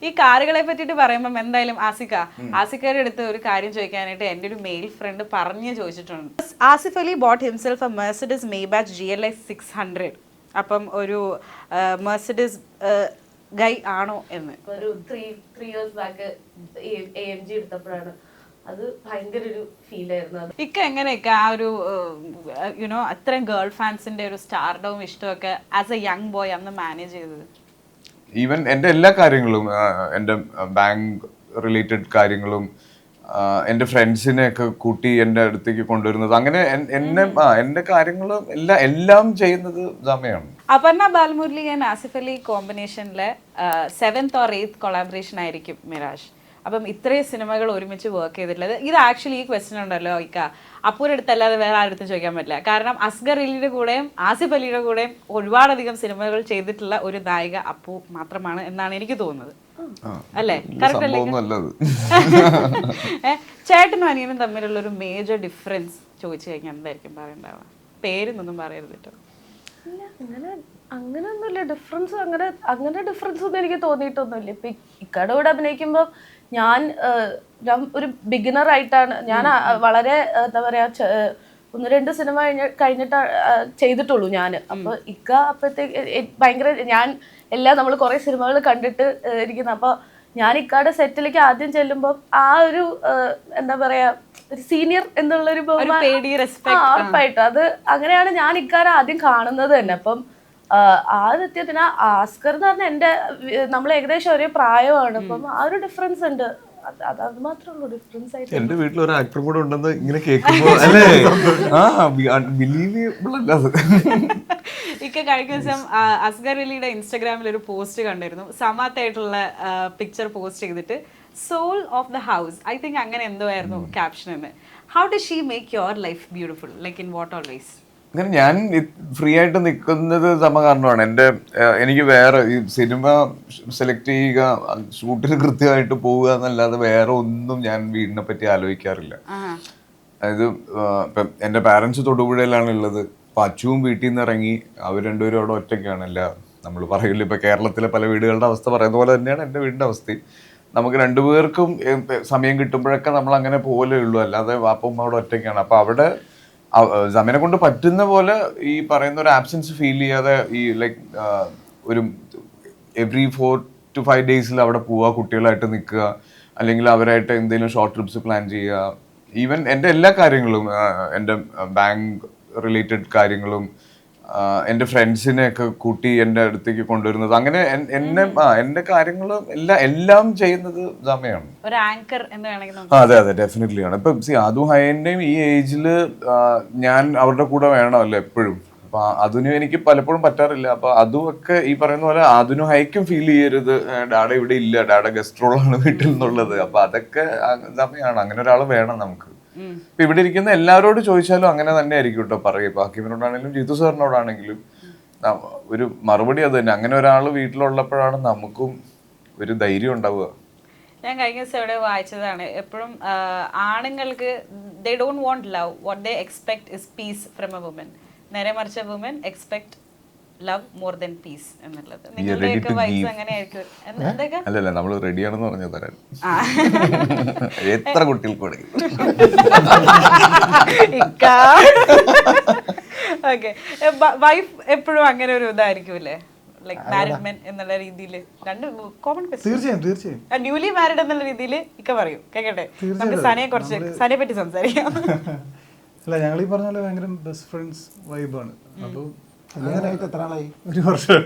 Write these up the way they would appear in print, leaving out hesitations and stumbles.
ഈ കാറുകളെ പറ്റിയിട്ട് പറയുമ്പോൾ എന്തായാലും ആസിക്കയുടെ അടുത്ത് ഒരു കാര്യം ചോദിക്കാനായിട്ട് എൻ്റെ ഒരു മെയിൽ ഫ്രണ്ട് ചോദിച്ചിട്ടുണ്ട്. Asif Ali bought himself a Mercedes Maybach GLS 600. അപ്പം ഒരു മെർസിഡീസ് ഗൈ ആണോ എന്ന് ഒരു 3 years ബാക്ക് AMG എടുത്തപ്പോഴാണ് അത് ഭയങ്കര ഒരു ഫീൽ ആയിരുന്നു. ഇക്ക എങ്ങനെയൊക്കെ ആ ഒരു യുനോ അത്രയും ഗേൾ ഫാൻസിന്റെ ഒരു സ്റ്റാർഡവും ഇഷ്ടമൊക്കെ ആസ് എ യങ് ബോയ് അന്ന് മാനേജ് ചെയ്തത്? ഈവൻ എൻ്റെ എല്ലാ കാര്യങ്ങളും, എൻ്റെ ബാങ്ക് റിലേറ്റഡ് കാര്യങ്ങളും, എൻ്റെ ഫ്രണ്ട്സിനെയൊക്കെ കൂട്ടി എൻ്റെ അടുത്തേക്ക് കൊണ്ടുവരുന്നത്, അങ്ങനെ എൻ്റെ കാര്യങ്ങളും എല്ലാം ചെയ്യുന്നത് ദമയാണ്. അപർണ ബാലമുരളി ആൻഡ് ആസിഫ് അലി കോമ്പിനേഷനിലെ 7th or 8th കൊളാബറേഷൻ ആയിരിക്കും മിറാഷ്. അപ്പം ഇത്രയും സിനിമകൾ ഒരുമിച്ച് വർക്ക് ചെയ്തിട്ടുള്ളത്, ഇത് ആക്ച്വലി ഈ ക്വസ്റ്റ്യൻ ഉണ്ടല്ലോ ഇക്ക അപ്പൂരുടെ അടുത്തല്ലാതെ വേറെ ആരുടെ ചോദിക്കാൻ പറ്റില്ല. കാരണം അസ്ഗർ അലിയുടെ കൂടെയും ആസിഫ് അലിയുടെ കൂടെയും ഒരുപാടധികം സിനിമകൾ ചെയ്തിട്ടുള്ള ഒരു നായിക അപ്പു മാത്രമാണ് എന്നാണ് എനിക്ക് തോന്നുന്നത്. അല്ലേ? കറക്റ്റ് അല്ലേ? ചേട്ടനും അനിയനും തമ്മിലുള്ള ഒരു മേജർ ഡിഫറൻസ് ചോദിച്ചു കഴിഞ്ഞാൽ എന്തായിരിക്കും പറയണ്ടാവുക? പേരൊന്നും പറയരുത് കേട്ടോ. അങ്ങനെയൊന്നുമില്ല ഡിഫറൻസ്, അങ്ങനെ ഡിഫറൻസ് ഒന്നും എനിക്ക് തോന്നിയിട്ടൊന്നുമില്ല. ഇപ്പൊ ഇക്കടെ കൂടെ അഭിനയിക്കുമ്പോൾ ഞാൻ ഒരു ബിഗിനർ ആയിട്ടാണ്, ഞാൻ വളരെ എന്താ പറയാ 1-2 സിനിമ കഴിഞ്ഞിട്ട് ചെയ്തിട്ടുള്ളൂ ഞാൻ. അപ്പൊ ഇക്ക അപ്പോഴത്തേക്ക് ഭയങ്കര ഞാൻ നമ്മൾ കുറെ സിനിമകൾ കണ്ടിട്ട് ഇരിക്കുന്ന, അപ്പൊ ഞാൻ ഇക്കാടെ സെറ്റിലേക്ക് ആദ്യം ചെല്ലുമ്പോൾ ആ ഒരു എന്താ പറയാ ഒരു സീനിയർ എന്നുള്ളൊരു ഉറപ്പായിട്ടും അത് അങ്ങനെയാണ് ഞാൻ ഇക്കാരെ ആദ്യം കാണുന്നത് തന്നെ. അപ്പം ആ നിത്യത്തിന് ആസ്കർ എന്ന് പറഞ്ഞാൽ നമ്മൾ ഏകദേശം ഒരേ പ്രായമാണ്. അപ്പം ആ ഒരു ഡിഫറൻസ് ഉണ്ട്, അത് മാത്രമേ ഉള്ളൂ ഡിഫറൻസ് ആയിട്ട്. എന്റെ വീട്ടിൽ ഒരു ആക്ടർ കൂടെ ഉണ്ടെന്ന് ഇങ്ങനെ കേൾക്കുമ്പോൾ അല്ലേ ബിലീവബിൾ അല്ല. ഇക്ക കഴിഞ്ഞ ദിവസം അസ്ഗർ അലിയുടെ ഇൻസ്റ്റാഗ്രാമിൽ ഒരു പോസ്റ്റ് കണ്ടിരുന്നു, സമാത്തായിട്ടുള്ള പിക്ചർ പോസ്റ്റ് ചെയ്തിട്ട് soul of the house, I think അങ്ങനെ എന്തോ ആയിരുന്നു ക്യാപ്ഷൻ എന്ന്. How does she make your life beautiful, like in what all ways? അങ്ങനെ ഞാൻ ഫ്രീ ആയിട്ട് നിൽക്കുന്നത് കാരണമാണ്. എനിക്ക് വേറെ ഈ സിനിമ സെലക്ട് ചെയ്യുക, ഷൂട്ടിന് കൃത്യമായിട്ട് പോവുക എന്നല്ലാതെ വേറെ ഒന്നും ഞാൻ വീടിനെ പറ്റി ആലോചിക്കാറില്ല. അതായത് ഇപ്പം എൻ്റെ പാരൻസ് തൊടുപുഴയിലാണ് ഉള്ളത്. അപ്പം അച്ചുവും വീട്ടിൽ നിന്ന് ഇറങ്ങി, അവർ രണ്ടുപേരും അവിടെ ഒറ്റയ്ക്കാണ്. നമ്മൾ പറയില്ല, ഇപ്പം കേരളത്തിലെ പല വീടുകളുടെ അവസ്ഥ പറയുന്ന പോലെ തന്നെയാണ് എൻ്റെ വീടിൻ്റെ അവസ്ഥയും. നമുക്ക് രണ്ടുപേർക്കും സമയം കിട്ടുമ്പോഴൊക്കെ നമ്മൾ അങ്ങനെ പോലെ ഉള്ളൂ, അല്ലാതെ വാപ്പും അവിടെ ഒറ്റയ്ക്കാണ്. അപ്പം അവിടെ സമയം കൊണ്ട് പറ്റുന്ന പോലെ ഈ പറയുന്ന ഒരു ആബ്സെൻസ് ഫീൽ ചെയ്യാതെ ഈ ലൈക്ക് ഒരു എവറി 4 to 5 days അവിടെ പോവുക, കുട്ടികളായിട്ട് നിൽക്കുക, അല്ലെങ്കിൽ അവരായിട്ട് എന്തെങ്കിലും ഷോർട്ട് ട്രിപ്സ് പ്ലാൻ ചെയ്യുക. ഈവൻ എൻ്റെ എല്ലാ കാര്യങ്ങളും, എൻ്റെ ബാങ്ക് റിലേറ്റഡ് കാര്യങ്ങളും, എൻ്റെ ഫ്രണ്ട്സിനെയൊക്കെ കൂട്ടി എൻ്റെ അടുത്തേക്ക് കൊണ്ടുവരുന്നത്, അങ്ങനെ എൻ്റെ കാര്യങ്ങളും എല്ലാം ചെയ്യുന്നത് ദമയാണ്. ഒരു ആങ്കർ എന്ന് വേണമെങ്കിൽ. അതെ ഡെഫിനറ്റ്ലി ആണ്. ഇപ്പം അതും ഹൈൻ്റെയും ഈ ഏജിൽ ഞാൻ അവരുടെ കൂടെ വേണമല്ലോ എപ്പോഴും. അപ്പൊ അതിനും എനിക്ക് പലപ്പോഴും പറ്റാറില്ല. അപ്പൊ അതുമൊക്കെ ഈ പറയുന്ന പോലെ അതിനും ഹൈക്കും ഫീൽ ചെയ്യരുത്, ഡാഡ ഇവിടെ ഇല്ല, ഡാഡ ഗസ്റ്റ് റോളാണ് വീട്ടിൽ നിന്നുള്ളത്. അപ്പൊ അതൊക്കെ ദമയാണ്. അങ്ങനെ ഒരാൾ വേണം നമുക്ക്. ഇപ്പൊ ഇവിടെ ഇരിക്കുന്ന എല്ലാവരോടും ചോദിച്ചാലും അങ്ങനെ തന്നെ ആയിരിക്കും കേട്ടോ പറയുക. ഇപ്പൊ ഹക്കീമിനോടാണെങ്കിലും ജിത്തു സാറിനോടാണെങ്കിലും ഒരു മറുപടി അത് തന്നെ. അങ്ങനെ ഒരാൾ വീട്ടിലുള്ളപ്പോഴാണ് നമുക്കും ഒരു ധൈര്യം ഉണ്ടാവുക. ഞാൻ കഴിഞ്ഞ ദിവസം എവിടെ വായിച്ചതാണ്, എപ്പോഴും ആണുങ്ങൾക്ക് they don't want love, what they expect is peace from a woman. നേരെ മറിച്ച് a woman expect love more than peace എന്നുള്ളത്. നിങ്ങളുടെയൊക്കെ വൈസ് അങ്ങനെ ആയിരിക്കും? അല്ലല്ല, നമ്മൾ റെഡിയാണെന്ന് പറഞ്ഞു തരാൻ എത്ര കുട്ടികൾക്ക്. ഓക്കെ, വൈഫ് എപ്പോഴും അങ്ങനെ ഒരു ഇതായിരിക്കുമല്ലേ, ലൈക് മാരിഡ് മെൻ എന്നുള്ള രീതിയിൽ? രണ്ട് കോമൺ ക്വസ്റ്റ്യൻ. തീർച്ചയായും ന്യൂലി മാരിഡ് എന്നുള്ള രീതിയിൽ ഇക്ക പറയൂ, കേക്കട്ടെ. നമുക്ക് സനയെ പറ്റി സംസാരിക്കാം. അല്ല, ഞങ്ങൾ ഈ പറഞ്ഞ പോലെ ഭയങ്കര ബെസ്റ്റ് ഫ്രണ്ട്സ് വൈബാണ്. അപ്പോൾ എത്ര ആളായി? 1 വർഷം.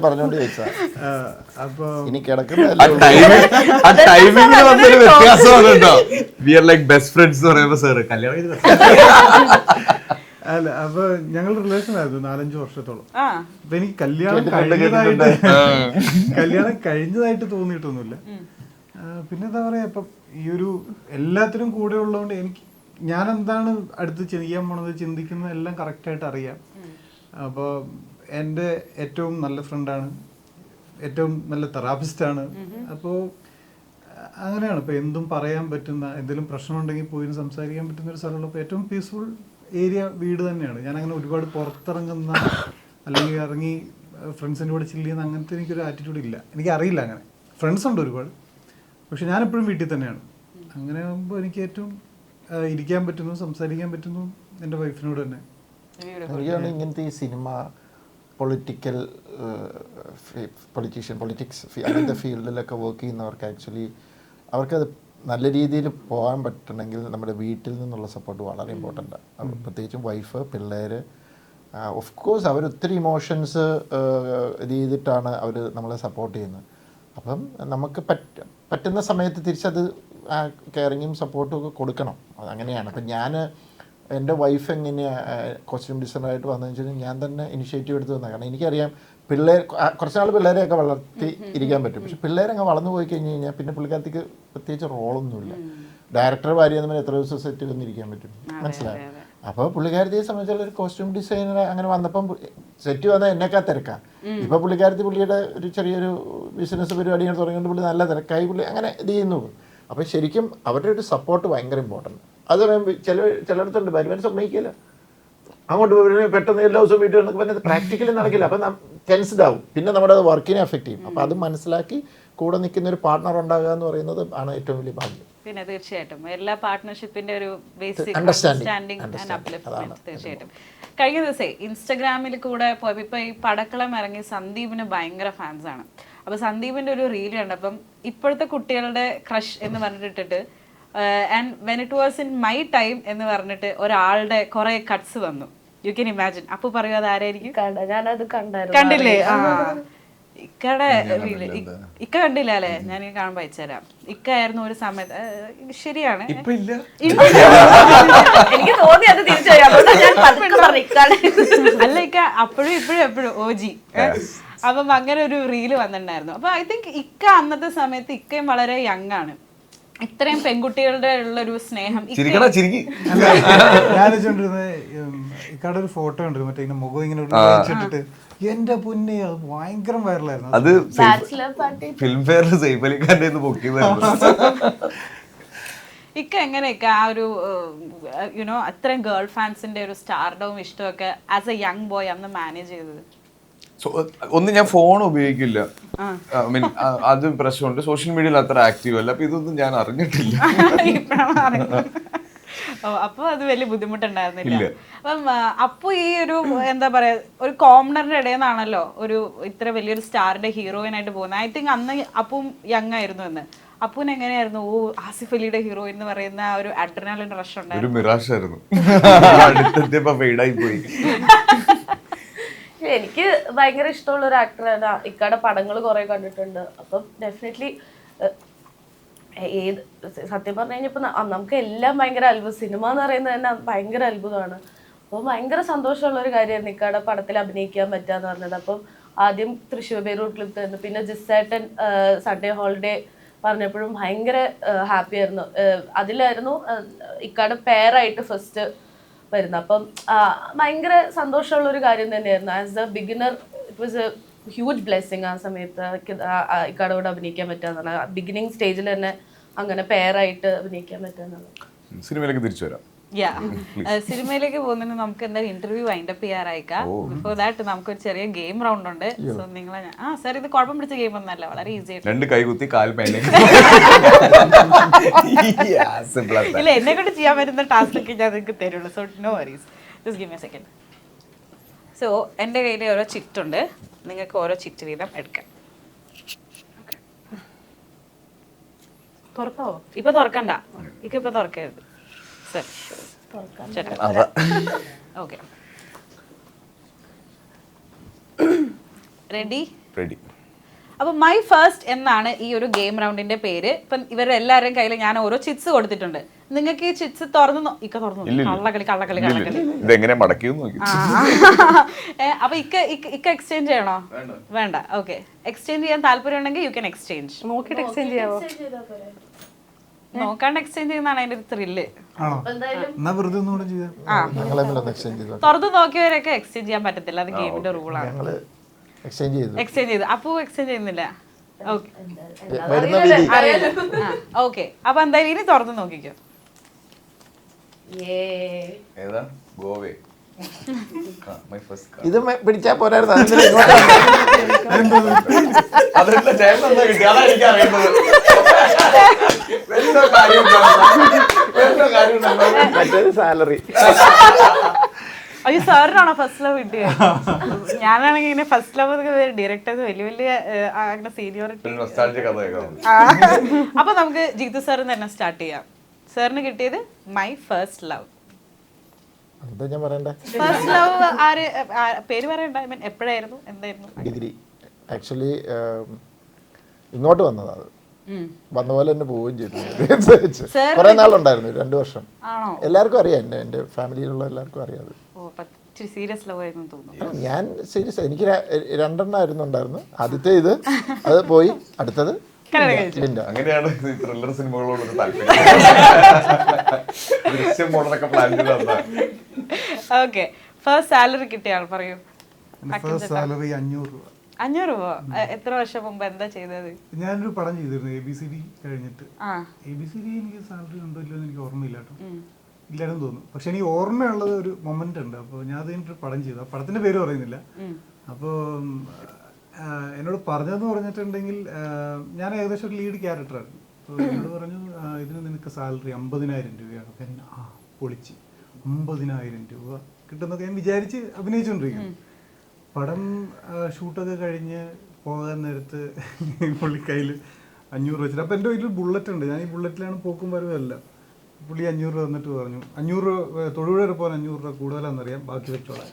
പറഞ്ഞോണ്ട് ചോദിച്ചാ അപ്പൊ ഇനി അല്ല, അപ്പൊ ഞങ്ങൾ റിലേഷൻ ആയിരുന്നു 4-5 വർഷത്തോളം. അപ്പൊ എനിക്ക് കല്യാണം കഴിഞ്ഞതായിട്ട് തോന്നിയിട്ടൊന്നുമില്ല. പിന്നെ എന്താ പറയാ, ഇപ്പം ഈ ഒരു എല്ലാത്തിനും കൂടെ ഉള്ളതുകൊണ്ട് ഞാൻ എന്താണ് അടുത്ത് ചെയ്യാൻ പോണത്, ചിന്തിക്കുന്നത് എല്ലാം കറക്റ്റായിട്ട് അറിയാം. അപ്പോൾ എൻ്റെ ഏറ്റവും നല്ല ഫ്രണ്ടാണ്, ഏറ്റവും നല്ല തെറാപ്പിസ്റ്റാണ്. അപ്പോൾ അങ്ങനെയാണ്. ഇപ്പോൾ എന്തും പറയാൻ പറ്റുന്ന, എന്തെങ്കിലും പ്രശ്നമുണ്ടെങ്കിൽ പോയി സംസാരിക്കാൻ പറ്റുന്ന ഒരു സ്ഥലമുള്ളപ്പോൾ ഏറ്റവും പീസ്ഫുൾ ഏരിയ വീട് തന്നെയാണ്. ഞാൻ അങ്ങനെ ഒരുപാട് പുറത്തിറങ്ങുന്ന അല്ലെങ്കിൽ ഇറങ്ങി ഫ്രണ്ട്സിൻ്റെ കൂടെ ചില്ല് ചെയ്യുന്ന അങ്ങനത്തെ എനിക്കൊരു ആറ്റിറ്റ്യൂഡ് ഇല്ല. എനിക്കറിയില്ല അങ്ങനെ. ഫ്രണ്ട്സ് ഉണ്ട് ഒരുപാട്, പക്ഷെ ഞാനെപ്പോഴും വീട്ടിൽ തന്നെയാണ്. അങ്ങനെ ആകുമ്പോൾ എനിക്ക് ഏറ്റവും ഇരിക്കാൻ പറ്റുന്നു, സംസാരിക്കാൻ പറ്റുന്നു എൻ്റെ വൈഫിനോട് തന്നെ. എനിക്കാണ് ഇങ്ങനത്തെ ഈ സിനിമ, പൊളിറ്റിക്കൽ പൊളിറ്റിക്സ് അങ്ങനത്തെ ഫീൽഡിലൊക്കെ വർക്ക് ചെയ്യുന്നവർക്ക് ആക്ച്വലി അവർക്കത് നല്ല രീതിയിൽ പോകാൻ പറ്റണമെങ്കിൽ നമ്മുടെ വീട്ടിൽ നിന്നുള്ള സപ്പോർട്ട് വളരെ ഇമ്പോർട്ടൻ്റ് ആണ്. പ്രത്യേകിച്ചും വൈഫ്, പിള്ളേർ. ഓഫ് കോഴ്സ് അവർ ഒത്തിരി ഇമോഷൻസ് ചെയ്തിട്ടാണ് അവർ നമ്മളെ സപ്പോർട്ട് ചെയ്യുന്നത്. അപ്പം നമുക്ക് പറ്റുന്ന സമയത്ത് തിരിച്ചത് കെയറിങ്ങും സപ്പോർട്ടും ഒക്കെ കൊടുക്കണം. അതങ്ങനെയാണ്. അപ്പം ഞാൻ എൻ്റെ വൈഫ് എങ്ങനെയാണ് കോസ്റ്റ്യൂം ഡിസൈനറായിട്ട് വന്നതെന്ന് വെച്ച് കഴിഞ്ഞാൽ ഞാൻ തന്നെ ഇനിഷ്യേറ്റീവ് എടുത്ത് വന്നത്. കാരണം എനിക്കറിയാം കുറച്ച് നാൾ പിള്ളേരെയൊക്കെ വളർത്തി ഇരിക്കാൻ പറ്റും. പക്ഷെ പിള്ളേരങ്ങ് വളർന്നു പോയി കഴിഞ്ഞ് കഴിഞ്ഞാൽ പിന്നെ പുള്ളിക്കാരത്തേക്ക് പ്രത്യേകിച്ച് റോളൊന്നുമില്ല. ഡയറക്ടർ ഭാര്യ എന്ന് പറഞ്ഞാൽ എത്ര ദിവസം സെറ്റിൽ ഒന്നും ഇരിക്കാൻ പറ്റും, മനസ്സിലായി? അപ്പോൾ പുള്ളിക്കാരത്തിയെ സംബന്ധിച്ചുള്ള ഒരു കോസ്റ്റ്യൂം ഡിസൈനർ അങ്ങനെ വന്നപ്പം സെറ്റ് വന്നാൽ എന്നെക്കാ തിരക്കാം. ഇപ്പോൾ പുള്ളിയുടെ ഒരു ചെറിയൊരു ബിസിനസ് പരിപാടി തുടങ്ങിയിട്ട് പുള്ളി നല്ല തിരക്കായി പുള്ളി അങ്ങനെ ഇത് ചെയ്യുന്നു. അപ്പോൾ ശരിക്കും അവരുടെ ഒരു സപ്പോർട്ട് ഭയങ്കര ഇമ്പോർട്ടൻ്റ്. അത് ചിലയിടത്തുണ്ട് വരുമാനം സമ്മതിക്കില്ല, അങ്ങോട്ട് പെട്ടെന്ന് എല്ലാ ദിവസവും വീട്ടിൽ എന്നൊക്കെ പറഞ്ഞാൽ പ്രാക്ടിക്കലി നടക്കില്ല. അപ്പം ടെൻസ്ഡ് ആവും, പിന്നെ നമ്മുടെ അത് വർക്കിനെ എഫക്റ്റ് ചെയ്യും. അപ്പോൾ അത് മനസ്സിലാക്കി കൂടെ നിൽക്കുന്ന ഒരു പാർട്ണർ ഉണ്ടാകുക എന്ന് പറയുന്നത് ആണ് ഏറ്റവും വലിയ ഭാഗ്യം. പിന്നെ തീർച്ചയായിട്ടും എല്ലാ പാർട്ട്ണർഷിപ്പിന്റെ ഒരു basic Understanding. Understanding and upliftment തീർച്ചയായിട്ടും. കഴിഞ്ഞ ദിവസേ ഇൻസ്റ്റഗ്രാമിൽ കൂടെ പോയപ്പോൾ ഇപ്പൊ ഈ പടക്കളം ഇറങ്ങി സന്ദീപിന് ഭയങ്കര ഫാൻസ് ആണ്. അപ്പൊ സന്ദീപിന്റെ ഒരു റീൽ കണ്ടപ്പം ഇപ്പോഴത്തെ കുട്ടികളുടെ ക്രഷ് എന്ന് പറഞ്ഞിട്ടിട്ട് and when it was in my time എന്ന് പറഞ്ഞിട്ട് ഒരാളുടെ കുറെ കട്ട്സ് വന്നു. You can imagine. അപ്പൊ പറയൂ അത് ആരായിരിക്കും? ഞാനത് കണ്ടായിരുന്നു. കണ്ടില്ലേ? ഇക്കടെ റീല് ഇക്ക കണ്ടില്ല അല്ലെ? ഞാൻ കാണുമ്പോ അയച്ചുതരാം. ഇക്ക ആയിരുന്നു ഒരു സമയത്ത്. ശരിയാണ്, എനിക്ക് തോന്നി അത് അല്ല ഇക്ക അപ്പോഴും ഇപ്പോഴും എപ്പോഴും ഓജി. അപ്പം അങ്ങനെ ഒരു റീല് വന്നിട്ടുണ്ടായിരുന്നു. അപ്പൊ ഐ തിങ്ക് ഇക്ക അന്നത്തെ സമയത്ത് ഇക്കയും വളരെ യങ് ആണ്. ഇത്രയും പെൺകുട്ടികളുടെ ഉള്ളൊരു സ്നേഹം ഞാനിച്ചോണ്ടിരുന്നത് ഇക്കാടെ ഒരു ഫോട്ടോ ഉണ്ട്, മറ്റേ ഇങ്ങനെ മുഖം ഇങ്ങനെ വെച്ചിട്ടിട്ട് എന്റെ പൊന്നെ അത് ഭയങ്കര വൈറലായിരുന്നു. അത് ഫിലിം ഫെയറിൽ സൈഫ് അലി ഖാന്റെ പൊക്കിയതായിരുന്നു. ഇക്ക എങ്ങനെയൊക്കെ ആ ഒരു യുനോ അത്രയും ഗേൾ ഫാൻസിന്റെ ഒരു സ്റ്റാർഡവും ഇഷ്ടമൊക്കെ ആസ് എ യങ് ബോയ് അന്ന് മാനേജ് ചെയ്തത്? ഒന്ന് ഞാൻ ഫോൺ ഉപയോഗിക്കില്ല, മീൻ അത് പ്രശ്നമുണ്ട്. സോഷ്യൽ മീഡിയയിൽ അത്ര ആക്റ്റീവ് അല്ല. അപ്പൊ ഇതൊന്നും ഞാൻ അറിഞ്ഞിട്ടില്ല. അപ്പൊ അത് വലിയ ബുദ്ധിമുട്ടുണ്ടായിരുന്നില്ല. അപ്പം അപ്പൊ ഈ ഒരു എന്താ പറയാ ഒരു കോമണറിന്റെ ഇടയിൽ നിന്നാണല്ലോ ഒരു ഇത്ര വലിയൊരു സ്റ്റാറിന്റെ ഹീറോയിൻ ആയിട്ട് പോകുന്നത്. ഐ തിങ്ക് അന്ന് അപ്പും യങ് ആയിരുന്നു എന്ന്. അപ്പൂന് എങ്ങനെയായിരുന്നു ഓ ആസിഫ് അലിയുടെ ഹീറോയിൻ എന്ന് പറയുന്ന ഒരു അഡ്രിനാലിൻ റഷ് ഉണ്ടായിരുന്നു? ഒരു മിറാഷ് ആയിരുന്നു. അടുത്തെത്തിയപ്പോ ഫെയ്ഡായി പോയി. എനിക്ക് ഭയങ്കര ഇഷ്ടമുള്ള ഒരു ആക്ടറാണ്. ഇക്കയുടെ പടങ്ങൾ കുറെ കണ്ടിട്ടുണ്ട്. അപ്പം ഡെഫിനറ്റ്ലി ഏത് സത്യം പറഞ്ഞു കഴിഞ്ഞാൽ ഇപ്പം നമുക്ക് എല്ലാം ഭയങ്കര അത്ഭുതം. സിനിമ എന്ന് പറയുന്നത് തന്നെ ഭയങ്കര അത്ഭുതമാണ്. അപ്പോൾ ഭയങ്കര സന്തോഷമുള്ള ഒരു കാര്യമായിരുന്നു ഇക്കയുടെ പടത്തിൽ അഭിനയിക്കാൻ പറ്റുകയെന്ന് പറഞ്ഞത്. അപ്പം ആദ്യം തൃശ്ശൂർ ബേറൂട്ടിൽ തന്നു, പിന്നെ ജിസ്സേട്ടൻ സൺഡേ ഹോളിഡേ പറഞ്ഞപ്പോഴും ഭയങ്കര ഹാപ്പി ആയിരുന്നു. അതിലായിരുന്നു ഇക്കയുടെ പെയറായിട്ട് ഫസ്റ്റ് വരുന്നത്. അപ്പം ഭയങ്കര സന്തോഷമുള്ള ഒരു കാര്യം തന്നെയായിരുന്നു. As A beginner it was A huge blessing. ആ സമയത്ത് ഇക്കടോട് അഭിനയിക്കാൻ പറ്റാന്നാണ്, ബിഗിനിങ് സ്റ്റേജിൽ തന്നെ അങ്ങനെ പെയറായിട്ട് അഭിനയിക്കാൻ പറ്റാന്നാണ്. സിനിമയിലേക്ക് തിരിച്ചു വരാം. സിനിമയിലേക്ക് പോകുന്നതിന് നമുക്ക് എന്തായാലും ഇന്റർവ്യൂ വൈൻഡ് അപ്പ് ചെയ്യാറായിക്കാം. ബിഫോർ ദാറ്റ് നമുക്കൊരു ചെറിയ ഗെയിം റൗണ്ട് ഉണ്ട്. സോ നിങ്ങളെ സാർ ഇത് കുഴപ്പം പിടിച്ച ഗെയിം ഒന്നല്ല, വളരെ ഈസി ആയിട്ട്. 2 കൈ കുത്തി കാൽ പേന. ഇല്ല, എന്നെ കൊണ്ട് ചെയ്യാൻ പറ്റുന്ന ടാസ്ക് ഒക്കെ ഞാൻ നിങ്ങൾക്ക് തരുള്ളൂ. So no worries, just give me a second. So എൻ്റെ കയ്യിൽ ഓരോ ചിറ്റ് ഉണ്ട്, നിങ്ങൾക്ക് ഓരോ ചിറ്റ് വീതം എടുക്കാം. തുറക്കാവോ? ഇപ്പൊ തുറക്കണ്ട, ഇപ്പൊ തുറക്കരുത്. Okay, ready? റെഡി. അപ്പൊ മൈ ഫസ്റ്റ് എന്നാണ് ഈ ഒരു ഗെയിം റൗണ്ടിന്റെ പേര്. ഇപ്പം ഇവരുടെ എല്ലാവരുടെയും കയ്യിൽ ഞാൻ ഓരോ ചിറ്റ്സ് കൊടുത്തിട്ടുണ്ട്. നിങ്ങൾക്ക് ഈ ചിറ്റ്സ് തുറന്നു കള്ളക്കളി. ഇതെങ്ങനെ മടക്കിയെന്ന് നോക്കി. അപ്പൊ ഇക്ക എക്സ്ചേഞ്ച് ചെയ്യണോ? വേണ്ട. ഓക്കെ, എക്സ്ചേഞ്ച് ചെയ്യാൻ താല്പര്യം ഉണ്ടെങ്കിൽ യു ക്യാൻ എക്സ്ചേഞ്ച്. നോക്കിട്ട് എക്സ്ചേഞ്ച് ചെയ്യാവോ? നോക്കാണ്ട് എക്സ്ചേഞ്ച് ചെയ്യുന്നതാണ് അതിന്റെ ഒരു ത്രില്ല്. തുറന്നു നോക്കിയവരൊക്കെ എക്സ്ചേഞ്ച് ചെയ്യാൻ പറ്റത്തില്ല, അത് ഗെയിമിന്റെ റൂളാണ്. എക്സ്ചേഞ്ച് ചെയ്തു. അപ്പോ എക്സ്ചേഞ്ച് ചെയ്യുന്നില്ല. ഓക്കെ, അപ്പൊ എന്തായാലും ഇനി തുറന്നു നോക്കിക്കോ. മൈ ഫസ്റ്റ് ഇത് പിടിച്ചാ പോരായിരുന്നു, അതിന് ഇങ്ങോട്ട് വന്നേ. അതെന്താ ചേട്ടൻ എന്താ കിട്ടി അതാ എനിക്ക് അറിയുന്നത്. എന്താ കാര്യം മറ്റേത് സാലറി. അയ്യോ സാറിനാണോ ഫസ്റ്റ് ലവ് കിട്ടിയത്? ഞാനാണെങ്കിൽ ഇങ്ങനെ ഫസ്റ്റ് ലവ് ഡയറക്ടേഴ്സ് വലിയ വലിയ അങ്ങനെ സീനിയോറിറ്റി. അപ്പൊ നമുക്ക് ജീത്തു സാറിന് തന്നെ സ്റ്റാർട്ട് ചെയ്യാം. സാറിന് കിട്ടിയത് മൈ ഫസ്റ്റ് ലവ്. എന്താ ഞാൻ പറയണ്ടേ? ഫസ്റ്റ് ലവ് ആര്? പേര് പറയണ്ട, ഐ മീൻ എപ്പോഴായിരുന്നു, എന്തായിരുന്നു? ഡിഗ്രി. ആക്ച്വലി ഇങ്ങോട്ട് വന്നതാ. അത് വന്ന പോലെ തന്നെ പോവുകയും ചെയ്തു. കുറെ നാളുണ്ടായിരുന്നു, 2 വർഷം. ആണോ? എല്ലാവർക്കും അറിയാം, എൻ്റെ ഫാമിലിയിലുള്ള എല്ലാവർക്കും അറിയാം അത്. സീരിയസ് ലവ് ആയിരുന്നു തോന്നുന്നു. ഞാൻ സീരിയസ്, എനിക്ക് 2 എണ്ണമായിരുന്നു ഉണ്ടായിരുന്നു. ആദ്യത്തെ ഇത്, അത് പോയി. അടുത്തത് ലിൻഡ. അങ്ങനെയാണ് ത്രില്ലർ സിനിമകളോട് താല്പര്യം. ദൃശ്യം മോഡലൊക്കെ പ്ലാൻ ചെയ്ത. ഓക്കെ, ഫസ്റ്റ് സാലറി കിട്ടിയ ആൾ പറയൂ. ഫസ്റ്റ് സാലറി 500 രൂപ. 500 രൂപ. എത്ര വർഷം മുമ്പ് എന്താ ചെയ്തത്? ഞാനൊരു പടം ചെയ്തിരുന്നു, ABCD കഴിഞ്ഞിട്ട്. ABCD എനിക്ക് സാലറി ഉണ്ടോ ഇല്ലോ എന്ന് എനിക്ക് ഓർമ്മയില്ല കേട്ടോ, ഇല്ലായിരുന്നു തോന്നുന്നു. പക്ഷെ എനിക്ക് ഓർമ്മയുള്ളത് ഒരു മൊമെന്റ് ഉണ്ട്. അപ്പോൾ ഞാൻ അത് കഴിഞ്ഞിട്ട് പടം ചെയ്തു. ആ പടത്തിന്റെ പേര് പറയുന്നില്ല. അപ്പോൾ എന്നോട് പറഞ്ഞതെന്ന് പറഞ്ഞിട്ടുണ്ടെങ്കിൽ ഞാൻ ഏകദേശം ഒരു ലീഡ് ക്യാരക്ടറായിരുന്നു. അപ്പോൾ എന്നോട് പറഞ്ഞു ഇതിന് നിനക്ക് സാലറി 50,000 രൂപയാണ്. അപ്പം ഞാൻ പൊളിച്ച് 50,000 രൂപ കിട്ടുന്നൊക്കെ ഞാൻ വിചാരിച്ച് അഭിനയിച്ചുകൊണ്ടിരിക്കുന്നു. പടം ഷൂട്ടൊക്കെ കഴിഞ്ഞ് പോകാൻ നേരത്ത് പുള്ളി കയ്യിൽ 500 വെച്ചിട്ട്. അപ്പോൾ എൻ്റെ കയ്യിൽ ബുള്ളറ്റ് ഉണ്ട്, ഞാൻ ഈ ബുള്ളറ്റിലാണ് പോക്കും വരവല്ല. പുള്ളി 500 രൂപ തന്നിട്ട് പറഞ്ഞു, 500 രൂപ തൊടുപുഴ വരെ പോകാൻ 500 രൂപ കൂടുതലാണെന്നറിയാം, ബാക്കി വെച്ചോളാം.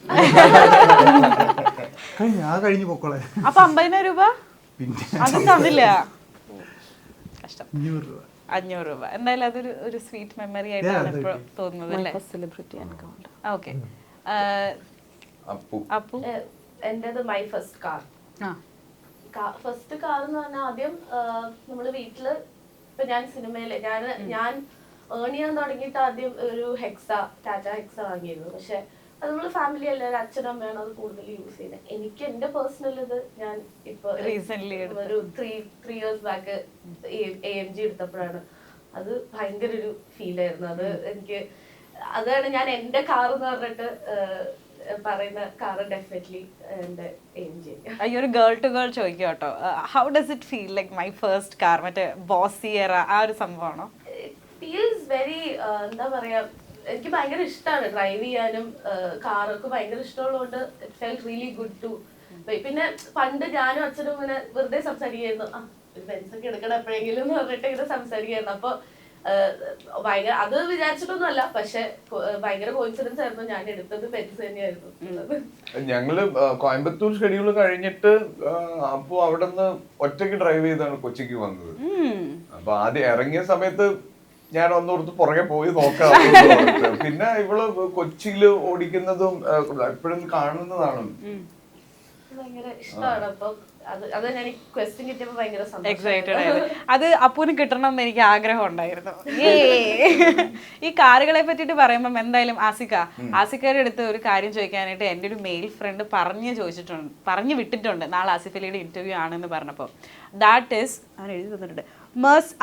കഴിഞ്ഞു പൊക്കോളെ. അപ്പൊ 50,000 രൂപ പിന്നെ അതും തന്നില്ല. കഷ്ടം. 500 രൂപ. 500 രൂപ എന്തായാലും അതൊരു ഒരു സ്വീറ്റ് മെമ്മറി ആയിട്ടാണ് ഇപ്പോൾ തോന്നുന്നത് അല്ലേ? ഓക്കെ, അപ്പു. എന്റേത് my first car. First car എന്ന് പറഞ്ഞാൽ ആദ്യം നമ്മള് വീട്ടില്, ഇപ്പൊ ഞാൻ സിനിമയില് ഞാൻ ഏൺ ചെയ്യാൻ തുടങ്ങിയിട്ട് ആദ്യം ഒരു ടാറ്റ ഹെക്സ വാങ്ങിയിരുന്നു. പക്ഷെ അത് നമ്മള് ഫാമിലി എല്ലാവരും അച്ഛനും അമ്മയാണ് അത് കൂടുതൽ യൂസ് ചെയ്യുന്നത്. എനിക്ക് എന്റെ പേഴ്സണൽ ഇത് ഞാൻ ഇപ്പൊ റീസെന്റ് ഒരു 3 years ബാക്ക് AMG എടുത്തപ്പോഴാണ് അത് ഭയങ്കര ഒരു ഫീൽ ആയിരുന്നു. അത് എനിക്ക് അതാണ് ഞാൻ എന്റെ കാർ എന്ന് പറഞ്ഞിട്ട് പറയുന്ന കാറ് ഡെഫിനറ്റ്ലി എന്റെ AMG. അയ്യോ, ഒരു ഗേൾ ടു ഗേൾ ചോദിക്കും കേട്ടോ, how does it feel like my first car? മറ്റേ ബോസിയറ ആ ഒരു സംഭവമാണോ? ഫീൽസ് വെരി എന്താ പറയാ, എനിക്ക് ഭയങ്കര ഇഷ്ടമാണ് ഡ്രൈവ് ചെയ്യാനും. കാറൊക്കെ ഭയങ്കര ഇഷ്ടമുള്ളതുകൊണ്ട് it felt really good too. പിന്നെ പണ്ട് ഞാനും അച്ഛനും ഇങ്ങനെ വെറുതെ സംസാരിക്കായിരുന്നു, ഒരു ബെൻസൊക്കെ എടുക്കണം എപ്പോഴെങ്കിലും എന്ന് പറഞ്ഞിട്ട് ഇങ്ങനെ സംസാരിക്കായിരുന്നു. അപ്പൊ ഭയങ്കര അത് വിചാരിച്ചിട്ടൊന്നും അല്ല, പക്ഷെ ഭയങ്കര കോയിൻസിഡൻസ് ആയിരുന്നു, ഞാൻ എടുത്തത് ബെൻസ് തന്നെയായിരുന്നു. ഞങ്ങള് കോയമ്പത്തൂർ ഷെഡ്യൂൾ കഴിഞ്ഞിട്ട് അപ്പൊ അവിടെ നിന്ന് ഒറ്റയ്ക്ക് ഡ്രൈവ് ചെയ്താണ് കൊച്ചിക്ക് വന്നത്. അപ്പൊ ആദ്യം ഇറങ്ങിയ സമയത്ത് ഞാൻ ഒന്നോർത്ത് പുറകെ പോയി നോക്കാം. പിന്നെ ഇവള് കൊച്ചിയില് ഓടിക്കുന്നതും എപ്പോഴും കാണുന്നതാണ്. ഭയങ്കര ഇഷ്ടമാണ്. അപ്പൊ അത് ഞാൻ ക്വസ്റ്റ്യൻ കിട്ടിയപ്പോ ഭയങ്കര എക്സൈറ്റഡ് ആയത്. അത് അപ്പൂന് കിട്ടണം എന്ന് എനിക്ക് ആഗ്രഹം ഉണ്ടായിരുന്നു. ഈ കാറുകളെ പറ്റിയിട്ട് പറയുമ്പം എന്തായാലും ആസിക്കയുടെ അടുത്ത് ഒരു കാര്യം ചോദിക്കാനായിട്ട് എൻ്റെ ഒരു മെയിൽ ഫ്രണ്ട് പറഞ്ഞു വിട്ടിട്ടുണ്ട്, നാളെ ആസിഫ് അലിയുടെ ഇന്റർവ്യൂ ആണെന്ന് പറഞ്ഞപ്പോൾ. ദാറ്റ് ഈസ് അവൻ എഴുതി തന്നിട്ടുണ്ട്,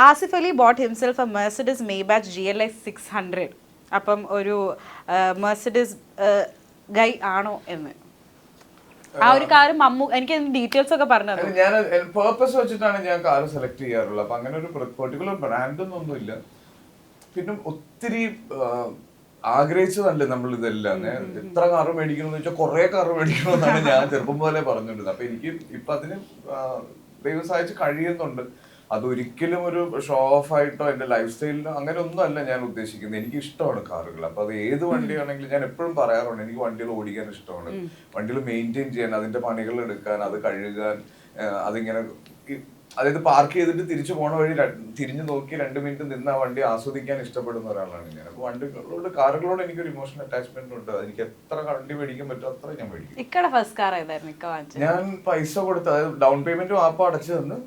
Asif Ali bought himself a Mercedes Maybach GLS 600. അപ്പം ഒരു മെർസിഡീസ് ഗൈ ആണോ എന്ന്. ആ ഒരു കാര്യം എനിക്ക് ഡീറ്റെയിൽസ് ഒക്കെ പറഞ്ഞത്. ഞാൻ പേർപ്പസ് വെച്ചിട്ടാണ് ഞാൻ കാർ സെലക്ട് ചെയ്യാറുള്ളത്. അപ്പൊ അങ്ങനെ ഒരു പെർട്ടിക്കുലർ ബ്രാൻഡൊന്നും ഇല്ല. പിന്നെ ഒത്തിരി ആഗ്രഹിച്ചതല്ലേ നമ്മൾ ഇതെല്ലാം. എത്ര കാറ് മേടിക്കണം എന്ന് വെച്ചാൽ കുറെ കാറ് മേടിക്കണമെന്നാണ് ഞാൻ ചെറുപ്പം പോലെ പറഞ്ഞിട്ടുള്ളത്. അപ്പൊ എനിക്ക് ഇപ്പൊ അതിന് ദൈവം സഹായിച്ച് കഴിയുന്നുണ്ട്. അതൊരിക്കലും ഒരു ഷോ ഓഫ് ആയിട്ടോ എന്റെ ലൈഫ് സ്റ്റൈലിനോ അങ്ങനെ ഒന്നും അല്ല ഞാൻ ഉദ്ദേശിക്കുന്നത്. എനിക്ക് ഇഷ്ടമാണ് കാറുകൾ. അപ്പൊ അത് ഏത് വണ്ടിയാണെങ്കിലും ഞാൻ എപ്പോഴും പറയാറുണ്ട്, എനിക്ക് വണ്ടികൾ ഓടിക്കാൻ ഇഷ്ടമാണ്. വണ്ടികൾ മെയിൻറ്റെയിൻ ചെയ്യാൻ, അതിന്റെ പണികൾ എടുക്കാൻ, അത് കഴുകാൻ, അതിങ്ങനെ അതായത് പാർക്ക് ചെയ്തിട്ട് തിരിച്ചു പോണ വഴി തിരിഞ്ഞു നോക്കി 2 മിനിറ്റ് നിന്ന് ആ വണ്ടി ആസ്വദിക്കാൻ ഇഷ്ടപ്പെടുന്ന ഒരാളാണ് ഞാൻ. അപ്പൊ വണ്ടികളോട്, കാറുകളോട് എനിക്കൊരു ഇമോഷണൽ അറ്റാച്ച്മെന്റ് ഉണ്ട്. എനിക്ക് എത്ര വണ്ടി മേടിക്കാൻ പറ്റും അത്ര ഞാൻ മേടിക്കും. ഞാൻ പൈസ കൊടുത്ത്, അതായത് ഡൗൺ പേയ്മെന്റും ആപ്പ് അടച്ചു തന്ന്,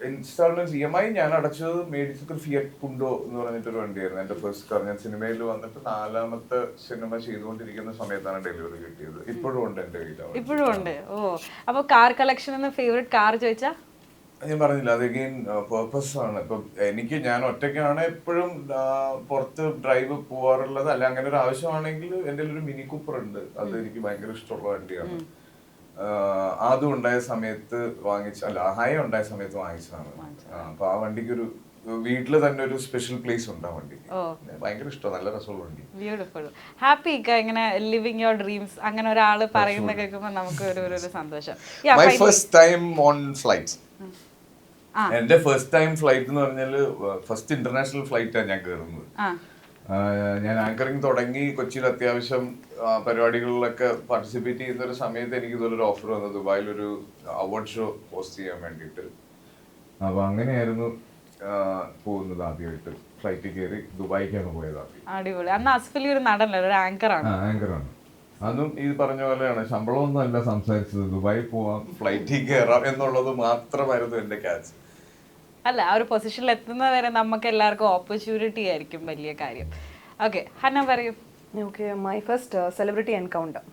ഇൻസ്റ്റാൾമെന്റ് EMI ഞാൻ അടച്ചത് മേടിച്ചത് ഫിയറ്റ് പുണ്ടോ എന്ന് പറഞ്ഞിട്ടൊരു വണ്ടിയായിരുന്നു എന്റെ ഫസ്റ്റ് കാർ. ഞാൻ സിനിമയിൽ വന്നിട്ട് 4ാമത്തെ സിനിമ ചെയ്തുകൊണ്ടിരിക്കുന്ന സമയത്താണ് ഡെലിവറി കിട്ടിയത്. ഇപ്പോഴും ഉണ്ട് എന്റെ കയ്യിൽ. ഇപ്പോഴും ഉണ്ട്. ഓ, അപ്പൊ കാർ കളക്ഷൻ ഫേവറേറ്റ് കാർ ചോദിച്ചാ ഞാൻ പറഞ്ഞില്ല, അത് അഗെയിൻ പേർപ്പസ് ആണ്. ഇപ്പം ഞാൻ ഒറ്റയ്ക്കാണ് എപ്പോഴും പുറത്ത് ഡ്രൈവ് പോവാറുള്ളത്. അല്ല അങ്ങനെ ഒരു ആവശ്യമാണെങ്കിൽ എൻ്റെ ഒരു മിനി കൂപ്പർ ഉണ്ട്, അത് എനിക്ക് ഭയങ്കര ഇഷ്ടമുള്ള വണ്ടിയാണ്. അതും ഉണ്ടായ സമയത്ത് ഹയ ഉണ്ടായ സമയത്ത് വാങ്ങിച്ചതാണ്. അപ്പൊ ആ വണ്ടിക്ക് ഒരു വീട്ടില് തന്നെ ഒരു സ്പെഷ്യൽ പ്ലേസ് ഉണ്ട് ആ വണ്ടിക്ക്. ഭയങ്കര ഇഷ്ടം, നല്ല രസമുള്ള വണ്ടി. ബ്യൂട്ടിഫുൾ. ഹാപ്പി ഇങ്ങനെ ലിവിങ് യുവർ ഡ്രീംസ് അങ്ങനെ ഒരാള് പറയുന്ന കേൾക്കുമ്പോൾ നമുക്ക് ഒരു സന്തോഷം. My first time on flight. എന്റെ ഫസ്റ്റ് ടൈം ഫ്ലൈറ്റ് എന്ന് പറഞ്ഞാല് ഫസ്റ്റ് ഇന്റർനാഷണൽ ഫ്ലൈറ്റാണ് ഞാൻ കയറുന്നത്. ഞാൻ ആങ്കറിങ് തുടങ്ങി കൊച്ചിയിൽ അത്യാവശ്യം പരിപാടികളിലൊക്കെ പാർട്ടിസിപ്പേറ്റ് ചെയ്യുന്ന ഒരു സമയത്ത് എനിക്ക് ഇതുപോലൊരു ഓഫർ വന്നു, ദുബായിലൊരു അവാർഡ് ഷോ ഹോസ്റ്റ് ചെയ്യാൻ വേണ്ടിയിട്ട്. അപ്പൊ അങ്ങനെയായിരുന്നു പോകുന്നത്. ആദ്യമായിട്ട് ഫ്ലൈറ്റിൽ കയറി ദുബായിക്കാണ് പോയത് ആദ്യം. അടിപൊളി. അന്ന് ആസിഫ് ഒരു നടനല്ല, ഒരു ആങ്കറാണ്. ആങ്കറാണ്. അതും ഈ പറഞ്ഞ പോലെയാണ്, ശമ്പളമൊന്നും അല്ല സംസാരിച്ചത്, ദുബായി പോവാം ഫ്ലൈറ്റിൽ കയറാം എന്നുള്ളത് മാത്രമായിരുന്നു എന്റെ ക്യാച്ച്. അല്ല, ആ ഒരു പൊസിഷനിൽ എത്തുന്നത് വരെ നമുക്ക് എല്ലാവർക്കും ഓപ്പർച്യൂണിറ്റി ആയിരിക്കും വലിയ കാര്യം. ഓക്കെ, ഹന്ന പറയൂ. Okay, my first celebrity encounter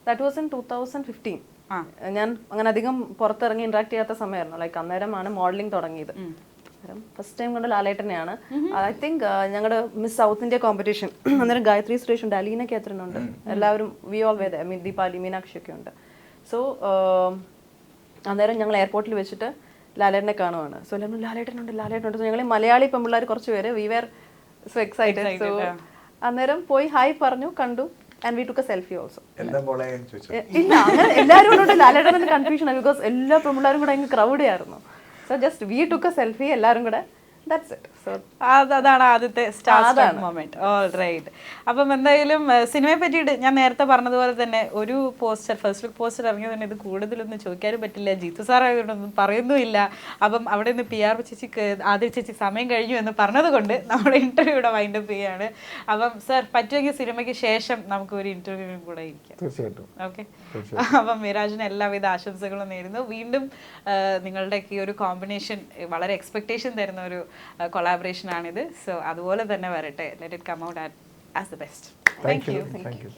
that was in 2015. ഞാൻ അങ്ങനെ അധികം പുറത്തിറങ്ങി ഇന്ററാക്ട് ചെയ്യാത്ത സമയമായിരുന്നു. ലൈക്ക് അന്നേരമാണ് മോഡലിംഗ് തുടങ്ങിയത്. ഫസ്റ്റ് ടൈം കണ്ട ലാലേട്ടനെയാണ്. ഐ തിങ്ക് ഞങ്ങളുടെ മിസ് സൗത്ത് ഇന്ത്യ കോമ്പറ്റീഷൻ അന്നേരം ഗായത്രി സുരേഷുണ്ട്, അലീന കാത്രനുണ്ട്, എല്ലാവരും we all way the Deepali, Meenakshi ഒക്കെ ഉണ്ട്. സോ അന്നേരം ഞങ്ങൾ എയർപോർട്ടിൽ വെച്ചിട്ട് ലാലേട്ടനെ കാണുവാണ്. സോ ലാലേട്ടനുണ്ട്. ഞങ്ങൾ മലയാളി പെൺപിള്ളേർ കുറച്ച് പേര് we were so excited. So അന്നേരം പോയി ഹായ് പറഞ്ഞു, കണ്ടു. And we took a selfie also. ഇല്ല, അങ്ങനെ എല്ലാവരും ലാലേട്ടൻ കൺഫ്യൂഷൻ ആണ്, ബിക്കോസ് എല്ലാ പെൺപിള്ളേരും കൂടെ അങ്ങ് ക്രൗഡ് ആയിരുന്നു. So just V took a selfie എല്ലാവരും കൂടെ. That's it. So അതാണ് ആദ്യത്തെ സ്റ്റാർ മൊമെന്റ്. All right. അപ്പം എന്തായാലും സിനിമയെ പറ്റിയിട്ട് ഞാൻ നേരത്തെ പറഞ്ഞതുപോലെ തന്നെ ഒരു പോസ്റ്റർ, ഫസ്റ്റ് ലുക്ക് പോസ്റ്റർ ഇറങ്ങിയത് തന്നെ ഇത് കൂടുതലൊന്നും ചോദിക്കാനും പറ്റില്ല, ജീത്തു സാർ ആയതുകൊണ്ടൊന്നും പറയുന്നുമില്ല. അപ്പം അവിടെ നിന്ന് PR ചേച്ചിക്ക് ആദ്യ ചേച്ചി സമയം കഴിഞ്ഞു എന്ന് പറഞ്ഞത് കൊണ്ട് നമ്മുടെ ഇന്റർവ്യൂ ഇവിടെ വൈൻഡപ്പ് ചെയ്യാണ്. അപ്പം സർ പറ്റുമെങ്കിൽ സിനിമയ്ക്ക് ശേഷം നമുക്ക് ഒരു ഇന്റർവ്യൂവിനും കൂടെ ഇരിക്കാം. തീർച്ചയായിട്ടും. ഓക്കെ. അപ്പം മിരാജിന് എല്ലാവിധ ആശംസകളും നേരുന്നു. വീണ്ടും നിങ്ങളുടെ ഈ ഒരു കോമ്പിനേഷൻ വളരെ എക്സ്പെക്ടേഷൻ തരുന്ന ഒരു കൊളാബറേഷൻ ആണിത്. സോ അതുപോലെ തന്നെ വരട്ടെ. Let it come out as the best. Thank you.